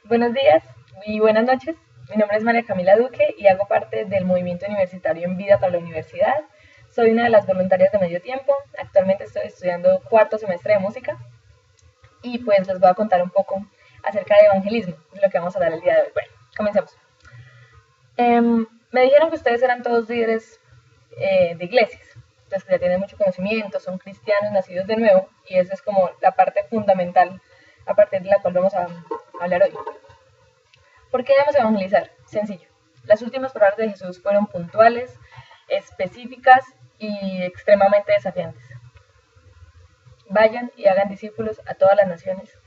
Buenos días y buenas noches. Mi nombre es María Camila Duque y hago parte del movimiento universitario En Vida para la Universidad. Soy una de las voluntarias de medio tiempo. Actualmente estoy estudiando cuarto semestre de música y pues les voy a contar un poco acerca de evangelismo, de lo que vamos a hablar el día de hoy. Bueno, comencemos. Me dijeron que ustedes eran todos líderes de iglesias, entonces que ya tienen mucho conocimiento, son cristianos nacidos de nuevo y esa es como la parte fundamental a partir de la cual vamos a hablar hoy. ¿Por qué debemos evangelizar? Sencillo. Las últimas palabras de Jesús fueron puntuales, específicas y extremadamente desafiantes. Vayan y hagan discípulos a todas las naciones,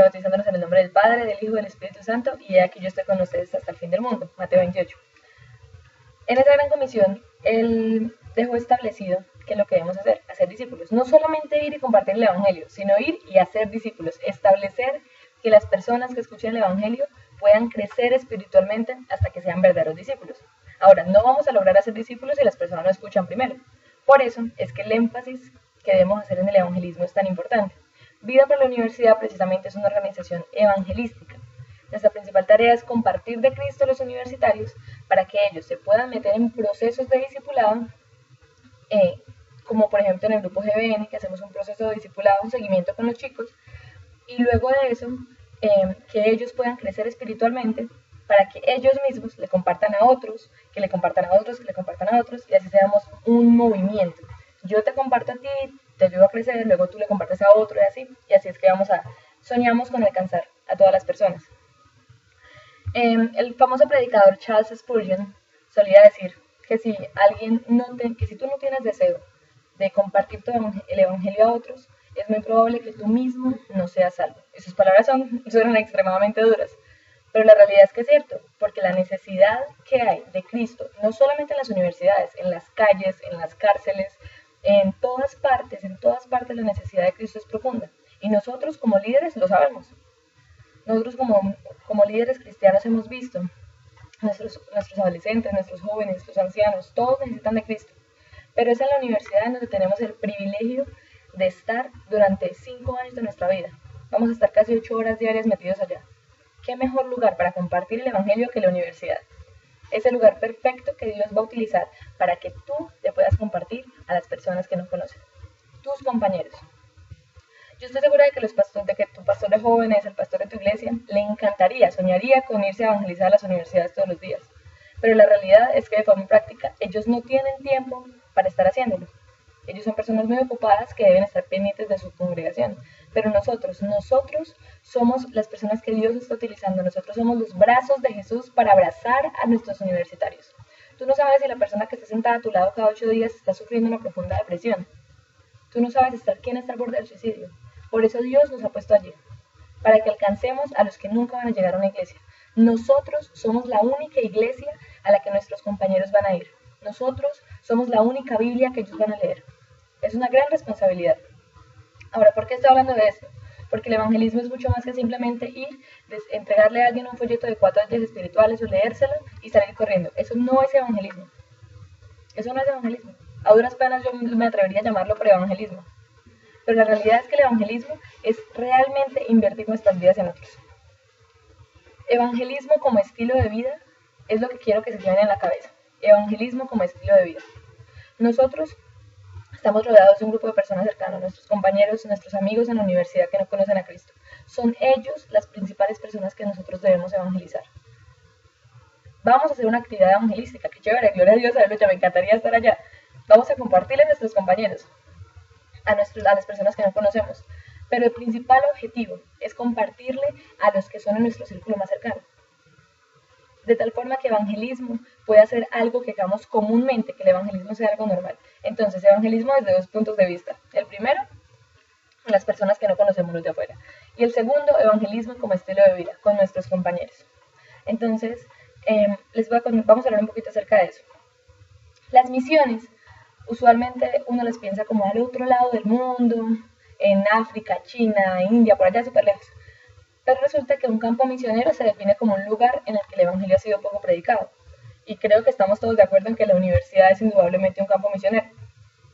bautizándonos en el nombre del Padre, del Hijo y del Espíritu Santo, y aquí yo estoy con ustedes hasta el fin del mundo. Mateo 28. En esta gran comisión, Él dejó establecido que lo que debemos hacer discípulos. No solamente ir y compartir el Evangelio, sino ir y hacer discípulos. Establecer que las personas que escuchen el Evangelio puedan crecer espiritualmente hasta que sean verdaderos discípulos. Ahora, no vamos a lograr hacer discípulos si las personas no escuchan primero. Por eso es que el énfasis que debemos hacer en el evangelismo es tan importante. Vida para la Universidad precisamente es una organización evangelística. Nuestra principal tarea es compartir de Cristo a los universitarios para que ellos se puedan meter en procesos de discipulado, como por ejemplo en el grupo GBN, que hacemos un proceso de discipulado, un seguimiento con los chicos, y luego de eso, que ellos puedan crecer espiritualmente para que ellos mismos le compartan a otros, que le compartan a otros, que le compartan a otros, y así seamos un movimiento. Yo te comparto a ti, te ayudo a crecer, luego tú le compartes a otro y así es que soñamos con alcanzar a todas las personas. El famoso predicador Charles Spurgeon solía decir que si tú no tienes deseo de compartir el evangelio a otros, es muy probable que tú mismo no seas salvo. Y sus palabras suenan extremadamente duras, pero la realidad es que es cierto, porque la necesidad que hay de Cristo, no solamente en las universidades, en las calles, en las cárceles, en todas partes la necesidad de Cristo es profunda. Y nosotros como líderes lo sabemos. Nosotros como líderes cristianos hemos visto, nuestros adolescentes, nuestros jóvenes, nuestros ancianos, todos necesitan de Cristo. Pero es en la universidad en donde tenemos el privilegio de estar durante 5 años de nuestra vida. Vamos a estar casi 8 horas diarias metidos allá. ¿Qué mejor lugar para compartir el Evangelio que la universidad? Es el lugar perfecto que Dios va a utilizar para que tú le puedas compartir a las personas que no conocen, tus compañeros. Yo estoy segura de que tu pastor de jóvenes, el pastor de tu iglesia, le encantaría, soñaría con irse a evangelizar a las universidades todos los días. Pero la realidad es que de forma práctica ellos no tienen tiempo para estar haciéndolo. Ellos son personas muy ocupadas que deben estar pendientes de su congregación. Pero nosotros somos las personas que Dios está utilizando. Nosotros somos los brazos de Jesús para abrazar a nuestros universitarios. Tú no sabes si la persona que está sentada a tu lado cada 8 días está sufriendo una profunda depresión. Tú no sabes quién está al borde del suicidio. Por eso Dios nos ha puesto allí, para que alcancemos a los que nunca van a llegar a una iglesia. Nosotros somos la única iglesia a la que nuestros compañeros van a ir. Nosotros somos la única Biblia que ellos van a leer. Es una gran responsabilidad. Ahora, ¿por qué estoy hablando de esto? Porque el evangelismo es mucho más que simplemente ir, entregarle a alguien un folleto de 4 días espirituales o leérselo y salir corriendo. Eso no es evangelismo. Eso no es evangelismo. A duras penas yo me atrevería a llamarlo pre-evangelismo. Pero la realidad es que el evangelismo es realmente invertir nuestras vidas en otros. Evangelismo como estilo de vida es lo que quiero que se lleven en la cabeza. Evangelismo como estilo de vida. Nosotros estamos rodeados de un grupo de personas cercanas, nuestros compañeros, nuestros amigos en la universidad que no conocen a Cristo. Son ellos las principales personas que nosotros debemos evangelizar. Vamos a hacer una actividad evangelística, qué chévere, gloria a Dios, aleluya, me encantaría estar allá. Vamos a compartirle a nuestros compañeros, a las personas que no conocemos. Pero el principal objetivo es compartirle a los que son en nuestro círculo más cercano. De tal forma que evangelismo pueda ser algo que hagamos comúnmente, que el evangelismo sea algo normal. Entonces, evangelismo desde 2 puntos de vista. El primero, las personas que no conocemos los de afuera. Y el segundo, evangelismo como estilo de vida, con nuestros compañeros. Entonces, vamos a hablar un poquito acerca de eso. Las misiones, usualmente uno las piensa como al otro lado del mundo, en África, China, India, por allá súper lejos. Pero resulta que un campo misionero se define como un lugar en el que el evangelio ha sido poco predicado. Y creo que estamos todos de acuerdo en que la universidad es indudablemente un campo misionero.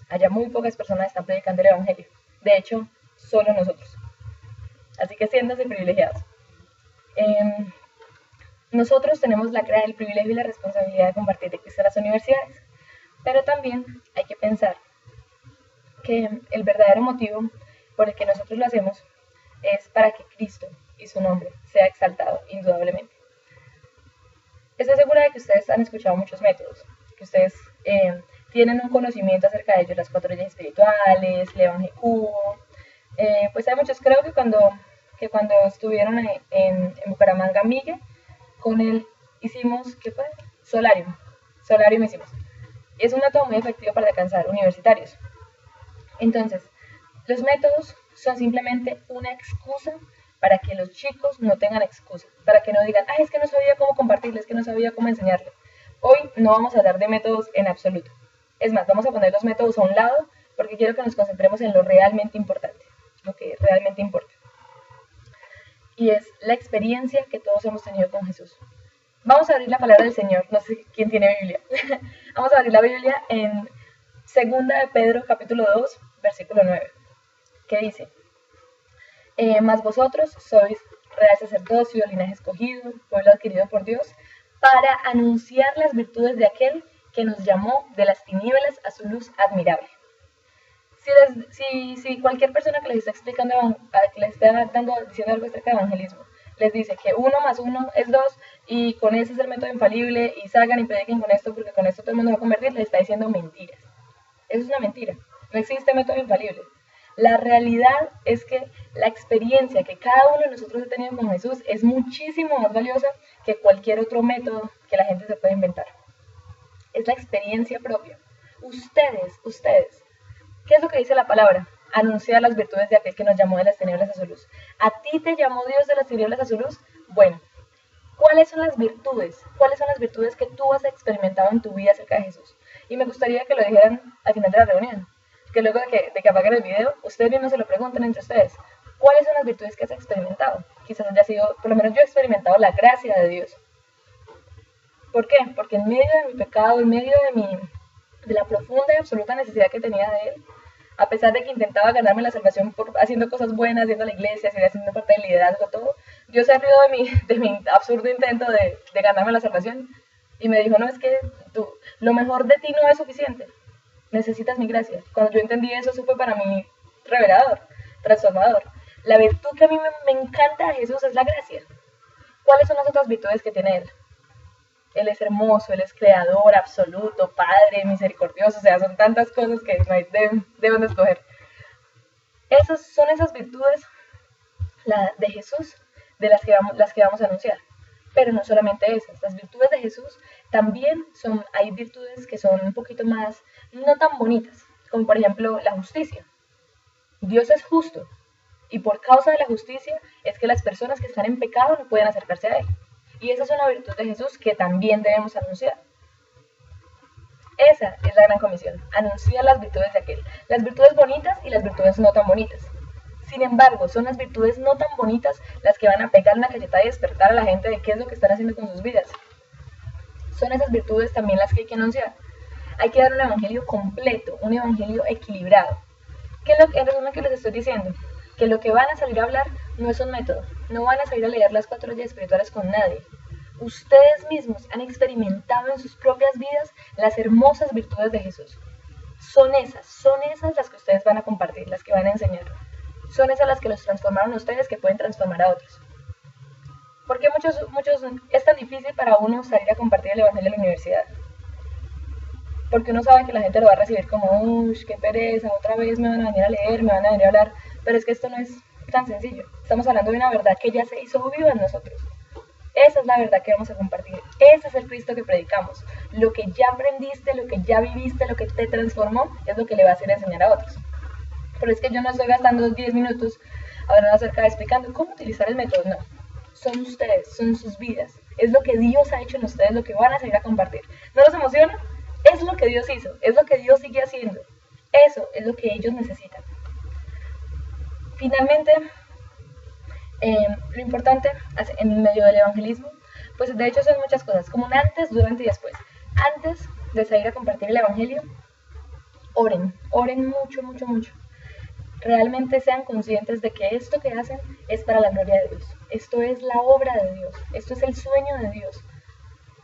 Allá muy pocas personas están predicando el evangelio. De hecho, solo nosotros. Así que siéntanse privilegiados. Em, Nosotros tenemos el privilegio y la responsabilidad de compartir de Cristo en las universidades, pero también hay que pensar que el verdadero motivo por el que nosotros lo hacemos es para que Cristo y su nombre sea exaltado, indudablemente. Estoy segura de que ustedes han escuchado muchos métodos, que ustedes tienen un conocimiento acerca de ellos, las 4 leyes espirituales, el Evangelio Cubo. Pues hay muchos, creo que cuando estuvieron en Bucaramanga, Miguel, con él hicimos, ¿qué fue? Solarium hicimos. Es un método muy efectivo para alcanzar universitarios. Entonces, los métodos son simplemente una excusa para que los chicos no tengan excusa, para que no digan, ay, es que no sabía cómo compartirles, es que no sabía cómo enseñarle. Hoy no vamos a hablar de métodos en absoluto. Es más, vamos a poner los métodos a un lado porque quiero que nos concentremos en lo realmente importante, lo que realmente importa. Y es la experiencia que todos hemos tenido con Jesús. Vamos a abrir la palabra del Señor, no sé quién tiene Biblia. Vamos a abrir la Biblia en 2 de Pedro, capítulo 2, versículo 9, que dice, mas vosotros sois real sacerdocio, linaje escogido, pueblo adquirido por Dios, para anunciar las virtudes de aquel que nos llamó de las tinieblas a su luz admirable. Si cualquier persona que les está explicando, que les está diciendo algo acerca de evangelismo, les dice que 1 más 1 es 2 y con ese es el método infalible y salgan y prediquen con esto porque con esto todo el mundo va a convertir, les está diciendo mentiras. Eso es una mentira. No existe método infalible. La realidad es que la experiencia que cada uno de nosotros ha tenido con Jesús es muchísimo más valiosa que cualquier otro método que la gente se pueda inventar. Es la experiencia propia. Ustedes, ¿qué es lo que dice la palabra? Anunciar las virtudes de aquel que nos llamó de las tinieblas a su luz. ¿A ti te llamó Dios de las tinieblas a su luz? Bueno, ¿cuáles son las virtudes? ¿Cuáles son las virtudes que tú has experimentado en tu vida acerca de Jesús? Y me gustaría que lo dijeran al final de la reunión. Que luego de que apaguen el video, ustedes mismos se lo pregunten entre ustedes. ¿Cuáles son las virtudes que has experimentado? Quizás haya sido, por lo menos yo he experimentado la gracia de Dios. ¿Por qué? Porque en medio de mi pecado, en medio de la profunda y absoluta necesidad que tenía de Él, a pesar de que intentaba ganarme la salvación haciendo cosas buenas, yendo a la iglesia, haciendo parte del liderazgo, todo, Dios se rió de mi absurdo intento de ganarme la salvación y me dijo, no, es que lo mejor de ti no es suficiente. Necesitas mi gracia. Cuando yo entendí eso fue para mí revelador, transformador. La virtud que a mí me encanta de Jesús es la gracia. ¿Cuáles son las otras virtudes que tiene Él? Él es hermoso, Él es creador, absoluto, Padre, misericordioso, o sea, son tantas cosas que no hay de dónde escoger. Son esas virtudes de Jesús de las que vamos a anunciar. Pero no solamente esas, las virtudes de Jesús también hay virtudes que son un poquito más, no tan bonitas, como por ejemplo la justicia. Dios es justo y por causa de la justicia es que las personas que están en pecado no pueden acercarse a Él. Y esa es una virtud de Jesús que también debemos anunciar. Esa es la gran comisión, anunciar las virtudes de aquel, las virtudes bonitas y las virtudes no tan bonitas. Sin embargo, son las virtudes no tan bonitas las que van a pegar una cachetada y despertar a la gente de qué es lo que están haciendo con sus vidas. Son esas virtudes también las que hay que anunciar. Hay que dar un evangelio completo, un evangelio equilibrado. ¿Qué es en resumen que les estoy diciendo? Que lo que van a salir a hablar no es un método, no van a salir a leer las 4 leyes espirituales con nadie. Ustedes mismos han experimentado en sus propias vidas las hermosas virtudes de Jesús. Son esas las que ustedes van a compartir, las que van a enseñar. Son esas las que los transformaron a ustedes que pueden transformar a otros. Porque muchos es tan difícil para uno salir a compartir el evangelio en la universidad. Porque uno sabe que la gente lo va a recibir como, uy, qué pereza, otra vez me van a venir a leer, me van a venir a hablar. Pero es que esto no es tan sencillo. Estamos hablando de una verdad que ya se hizo viva en nosotros. Esa es la verdad que vamos a compartir. Ese es el Cristo que predicamos. Lo que ya aprendiste, lo que ya viviste, lo que te transformó, es lo que le vas a hacer enseñar a otros. Pero es que yo no estoy gastando 10 minutos hablando acerca de explicando cómo utilizar el método. No. Son ustedes, son sus vidas. Es lo que Dios ha hecho en ustedes, lo que van a salir a compartir. ¿No los emociona? Es lo que Dios hizo, es lo que Dios sigue haciendo. Eso es lo que ellos necesitan. Finalmente, lo importante en medio del evangelismo, pues de hecho son muchas cosas, como un antes, durante y después. Antes de salir a compartir el evangelio, oren mucho, mucho, mucho. Realmente sean conscientes de que esto que hacen es para la gloria de Dios. esto es la obra de Dios, esto es el sueño de Dios,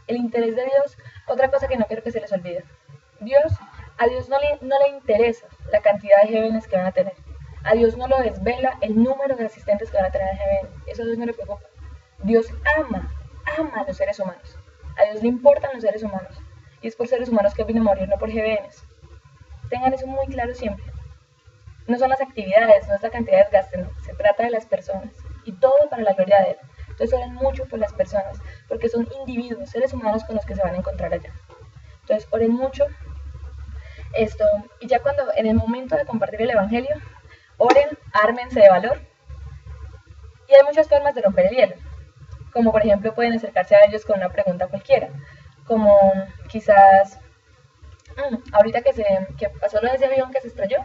el interés de Dios. Otra cosa que no quiero que se les olvide, a Dios no le interesa la cantidad de jóvenes que van a tener, a Dios no lo desvela el número de asistentes que van a tener a GBN, eso a Dios no le preocupa. Dios ama a los seres humanos, a Dios le importan los seres humanos, y es por seres humanos que vino a morir, no por GBNs. Tengan eso muy claro siempre. No son las actividades, no es la cantidad de desgaste, no. Se trata de las personas, y todo para la gloria de Él. Entonces oren mucho por las personas, porque son individuos, seres humanos con los que se van a encontrar allá. Entonces oren mucho esto, y ya cuando en el momento de compartir el Evangelio, oren, ármense de valor. Y hay muchas formas de romper el hielo, como por ejemplo pueden acercarse a ellos con una pregunta cualquiera, como quizás, ahorita que pasó lo de ese avión que se estrelló,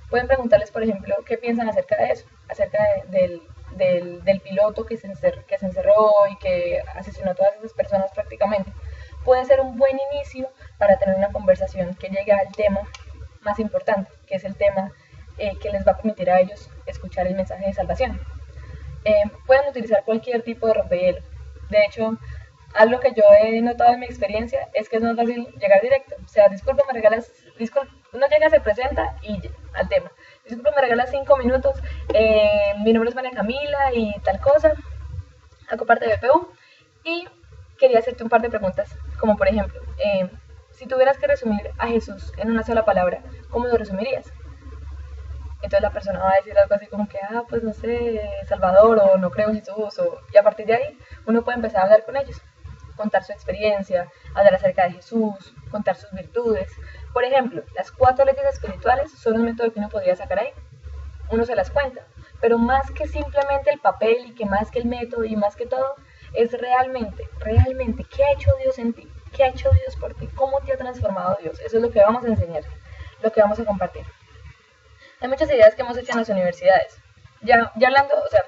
pueden preguntarles, por ejemplo, qué piensan acerca de eso, acerca del piloto que se encerró y que asesinó a todas esas personas prácticamente. Puede ser un buen inicio para tener una conversación que llegue al tema más importante, que es el tema que les va a permitir a ellos escuchar el mensaje de salvación. Pueden utilizar cualquier tipo de rompehielo. De hecho, algo que yo he notado en mi experiencia es que es más fácil llegar directo. O sea, disculpa, uno llega, se presenta y al tema. Disculpa, me regalas 5 minutos. Mi nombre es María Camila y tal cosa. Hago parte de BPU y quería hacerte un par de preguntas. Como por ejemplo, si tuvieras que resumir a Jesús en una sola palabra, ¿cómo lo resumirías? Entonces la persona va a decir algo así como que, pues no sé, Salvador, o no creo en Jesús, y a partir de ahí uno puede empezar a hablar con ellos, contar su experiencia, hablar acerca de Jesús, contar sus virtudes. Por ejemplo, las 4 leyes espirituales son un método que uno podría sacar ahí, uno se las cuenta, pero más que simplemente el papel y que más que el método y más que todo, es realmente, ¿qué ha hecho Dios en ti? ¿Qué ha hecho Dios por ti? ¿Cómo te ha transformado Dios? Eso es lo que vamos a enseñar, lo que vamos a compartir. Hay muchas ideas que hemos hecho en las universidades. Ya hablando, o sea,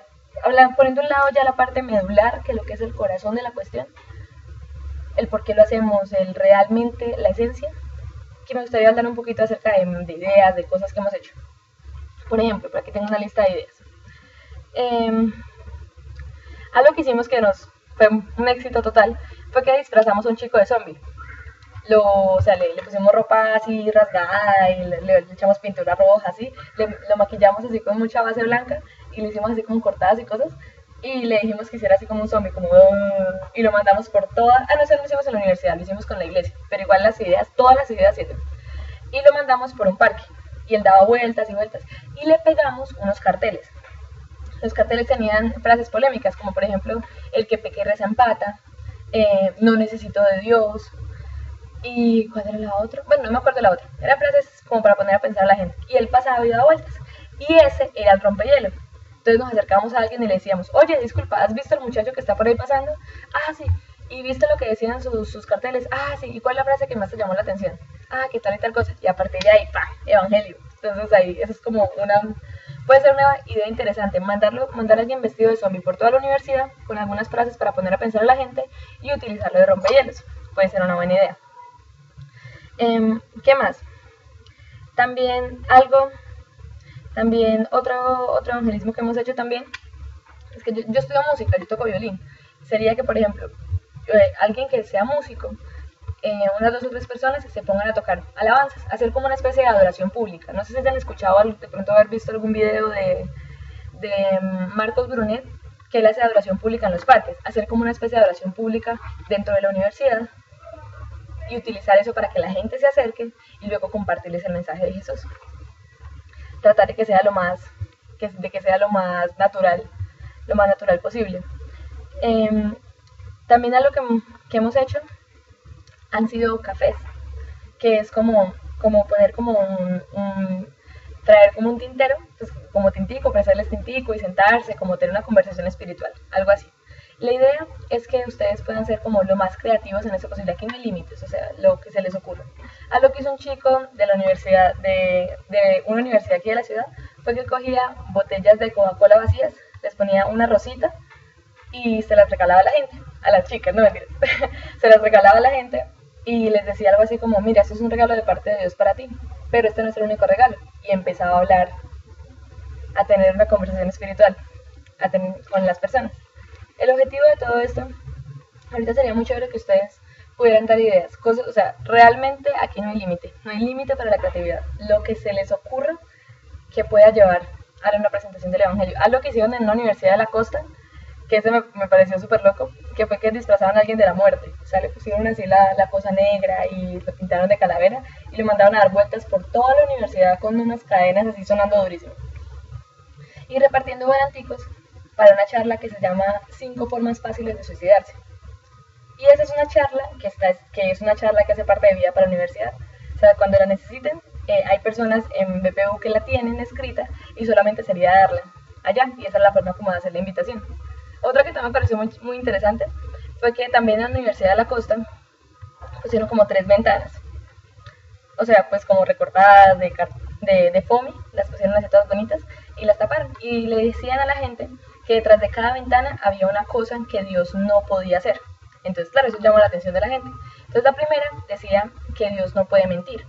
poniendo a un lado ya la parte medular, que es lo que es el corazón de la cuestión, el por qué lo hacemos, el realmente, la esencia, que me gustaría hablar un poquito acerca de ideas, de cosas que hemos hecho. Por ejemplo, por aquí tengo una lista de ideas. Algo que hicimos que nos fue un éxito total fue que disfrazamos a un chico de zombie. Le pusimos ropa así rasgada y le echamos pintura roja, así, lo maquillamos así con mucha base blanca y le hicimos así como cortadas y cosas y le dijimos que hiciera así como un zombie, como y lo mandamos por toda, no sé, lo hicimos en la universidad, lo hicimos con la iglesia, pero igual todas las ideas sirven. Y lo mandamos por un parque y él daba vueltas y vueltas y le pegamos unos carteles. Los carteles tenían frases polémicas, como por ejemplo, el que peque reza empata, no necesito de Dios. ¿Y cuál era la otra? Bueno, no me acuerdo la otra. Eran frases como para poner a pensar a la gente. Y él pasaba y daba vueltas. Y ese era el rompehielo. Entonces nos acercábamos a alguien y le decíamos, oye, disculpa, ¿has visto al muchacho que está por ahí pasando? Ah, sí. ¿Y viste lo que decían sus carteles? Ah, sí. ¿Y cuál es la frase que más te llamó la atención? Ah, que tal y tal cosa. Y a partir de ahí, ¡pam! Evangelio. Entonces ahí, eso es como puede ser una idea interesante. Mandar a alguien vestido de zombie por toda la universidad con algunas frases para poner a pensar a la gente y utilizarlo de rompehielos. Puede ser una buena idea. ¿Qué más? También otro evangelismo que hemos hecho también es que yo estudio música, yo toco violín. Sería que, por ejemplo, alguien que sea músico, unas 2 o 3 personas se pongan a tocar alabanzas, hacer como una especie de adoración pública. No sé si han escuchado, de pronto haber visto algún video de Marcos Brunet, que él hace adoración pública en los parques, hacer como una especie de adoración pública dentro de la universidad y utilizar eso para que la gente se acerque y luego compartirles el mensaje de Jesús. Tratar de que sea lo más natural posible. También algo que hemos hecho han sido cafés, que es como poner como traer como un tintero, pues como tintico, ofrecerles tintico y sentarse, como tener una conversación espiritual, algo así. La idea es que ustedes puedan ser como lo más creativos en eso posible. Aquí no hay límites, o sea, lo que se les ocurra. Algo que hizo un chico de la universidad, de una universidad aquí de la ciudad, fue que cogía botellas de Coca-Cola vacías, les ponía una rosita y se las regalaba a la gente, a las chicas, no mentiras, se las regalaba a la gente y les decía algo así como, mira, esto es un regalo de parte de Dios para ti, pero este no es el único regalo. Y empezaba a hablar, a tener una conversación espiritual con las personas. El objetivo de todo esto, ahorita sería muy chévere que ustedes pudieran dar ideas, cosas, o sea, realmente aquí no hay límite para la creatividad, lo que se les ocurra que pueda llevar a una presentación del Evangelio. Algo que hicieron en la Universidad de la Costa, que ese me pareció súper loco, que fue que disfrazaban a alguien de la muerte. O sea, le pusieron así la cosa negra y lo pintaron de calavera y lo mandaron a dar vueltas por toda la universidad con unas cadenas así sonando durísimo. Y repartiendo volanticos para una charla que se llama 5 formas fáciles de suicidarse. Y esa es una charla que es una charla que hace parte de Vida para la Universidad. O sea, cuando la necesiten, hay personas en BPU que la tienen escrita y solamente sería darla allá. Y esa es la forma como de hacer la invitación. Otra que también me pareció muy interesante fue que también en la Universidad de la Costa pusieron como 3 ventanas. O sea, pues como recortadas de foamy, las pusieron así todas bonitas y las taparon. Y le decían a la gente que detrás de cada ventana había una cosa que Dios no podía hacer. Entonces, claro, eso llamó la atención de la gente. Entonces, la primera decía que Dios no puede mentir.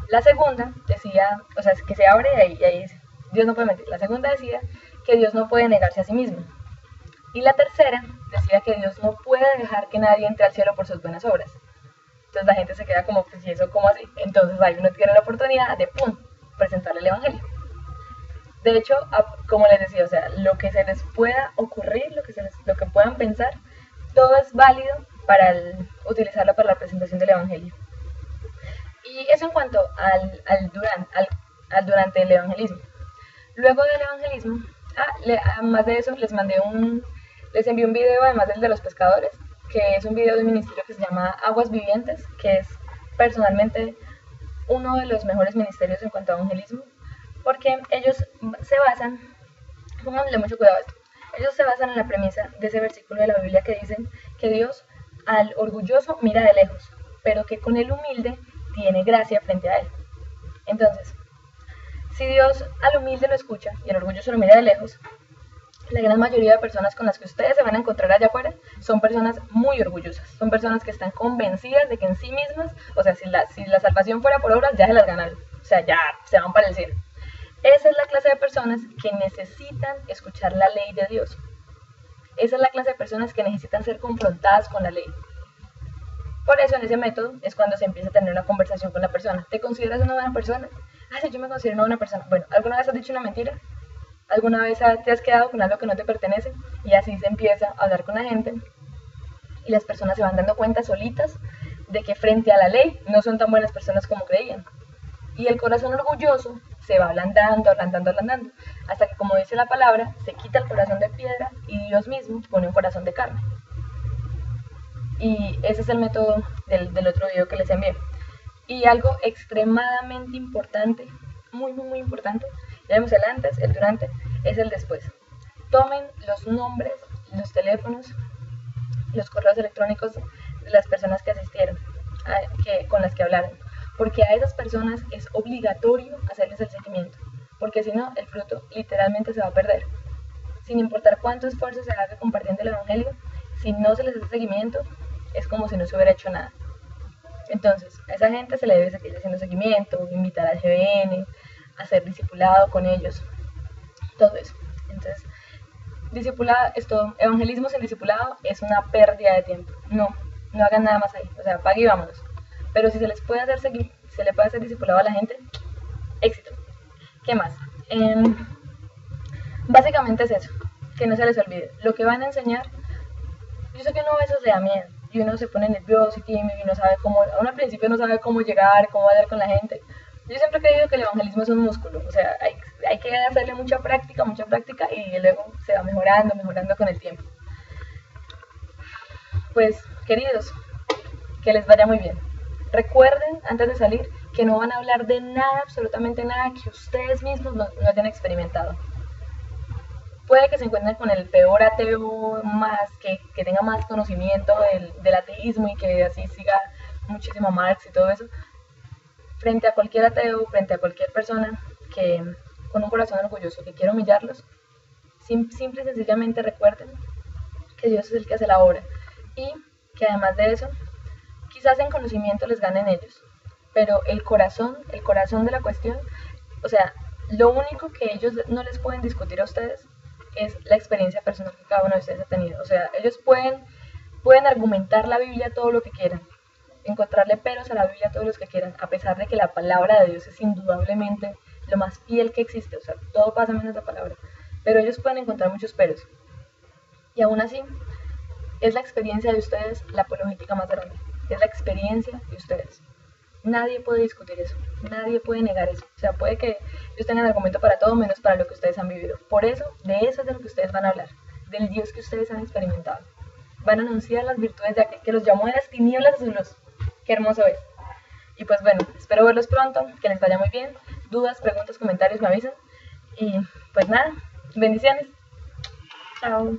La segunda decía, o sea, que se abre y ahí dice, Dios no puede mentir. La segunda decía que Dios no puede negarse a sí mismo. Y la tercera decía que Dios no puede dejar que nadie entre al cielo por sus buenas obras. Entonces la gente se queda como, pues, ¿y eso cómo así? Entonces ahí uno tiene la oportunidad de, ¡pum!, presentarle el Evangelio. De hecho, como les decía, o sea, lo que se les pueda ocurrir, lo que puedan pensar, todo es válido para utilizarlo para la presentación del Evangelio. Y eso en cuanto al durante el evangelismo. Luego del evangelismo, además de eso, les envié un video, además del de los pescadores, que es un video de un ministerio que se llama Aguas Vivientes, que es personalmente uno de los mejores ministerios en cuanto a evangelismo, porque ellos se basan, pónganle mucho cuidado a esto, ellos se basan en la premisa de ese versículo de la Biblia que dicen que Dios al orgulloso mira de lejos, pero que con el humilde tiene gracia frente a él. Entonces, si Dios al humilde lo escucha y al orgulloso lo mira de lejos, la gran mayoría de personas con las que ustedes se van a encontrar allá afuera son personas muy orgullosas, son personas que están convencidas de que en sí mismas, o sea, si la salvación fuera por obras, ya se las ganaron, o sea, ya se van para el cielo. Esa es la clase de personas que necesitan escuchar la ley de Dios. Esa es la clase de personas que necesitan ser confrontadas con la ley. Por eso en ese método es cuando se empieza a tener una conversación con la persona. ¿Te consideras una buena persona? Sí, yo me considero una buena persona. Bueno, ¿alguna vez has dicho una mentira? ¿Alguna vez te has quedado con algo que no te pertenece? Y así se empieza a hablar con la gente. Y las personas se van dando cuenta solitas de que frente a la ley no son tan buenas personas como creían. Y el corazón orgulloso se va ablandando, hasta que, como dice la palabra, se quita el corazón de piedra y Dios mismo pone un corazón de carne. Y ese es el método del otro video que les envié. Y algo extremadamente importante, muy importante, ya vemos el antes, el durante, es el después. Tomen los nombres, los teléfonos, los correos electrónicos de las personas que asistieron, con las que hablaron, porque a esas personas es obligatorio hacerles el seguimiento, porque si no, el fruto literalmente se va a perder. Sin importar cuánto esfuerzo se haga compartiendo el Evangelio, si no se les hace seguimiento, es como si no se hubiera hecho nada. Entonces, a esa gente se le debe seguir haciendo seguimiento, invitar al GBN, hacer discipulado con ellos, todo eso. Entonces, evangelismo sin discipulado es una pérdida de tiempo. No hagan nada más ahí, o sea, pague y vámonos. Pero si se les puede se le puede hacer discipulado a la gente, éxito. ¿Qué más? Básicamente es eso, que no se les olvide. Lo que van a enseñar, yo sé que uno a veces le da miedo, y uno se pone nervioso y tímido y no sabe uno al principio no sabe cómo llegar, cómo hablar con la gente. Yo siempre he creído que el evangelismo es un músculo, o sea, hay que hacerle mucha práctica y luego se va mejorando con el tiempo. Pues, queridos, que les vaya muy bien. Recuerden, antes de salir, que no van a hablar de nada, absolutamente nada, que ustedes mismos no hayan experimentado. Puede que se encuentren con el peor ateo que tenga más conocimiento del ateísmo y que así siga muchísimo Marx y todo eso. Frente a cualquier ateo, frente a cualquier persona que con un corazón orgulloso que quiera humillarlos, simple y sencillamente recuerden que Dios es el que hace la obra y que además de eso, quizás en conocimiento les ganen ellos, pero el corazón de la cuestión, o sea, lo único que ellos no les pueden discutir a ustedes es la experiencia personal que cada uno de ustedes ha tenido. O sea, ellos pueden argumentar la Biblia todo lo que quieran, encontrarle peros a la Biblia todos los que quieran, a pesar de que la palabra de Dios es indudablemente lo más fiel que existe, o sea, todo pasa menos la palabra, pero ellos pueden encontrar muchos peros. Y aún así, es la experiencia de ustedes la apologética más grande, es la experiencia de ustedes. Nadie puede discutir eso, nadie puede negar eso. O sea, puede que ellos tengan argumento para todo menos para lo que ustedes han vivido. Por eso, de eso es de lo que ustedes van a hablar, del Dios que ustedes han experimentado. Van a anunciar las virtudes de aquel que los llamó de las tinieblas a su luz. Qué hermoso es. Y pues bueno, espero verlos pronto, que les vaya muy bien. Dudas, preguntas, comentarios me avisan. Y pues nada, bendiciones. Chao.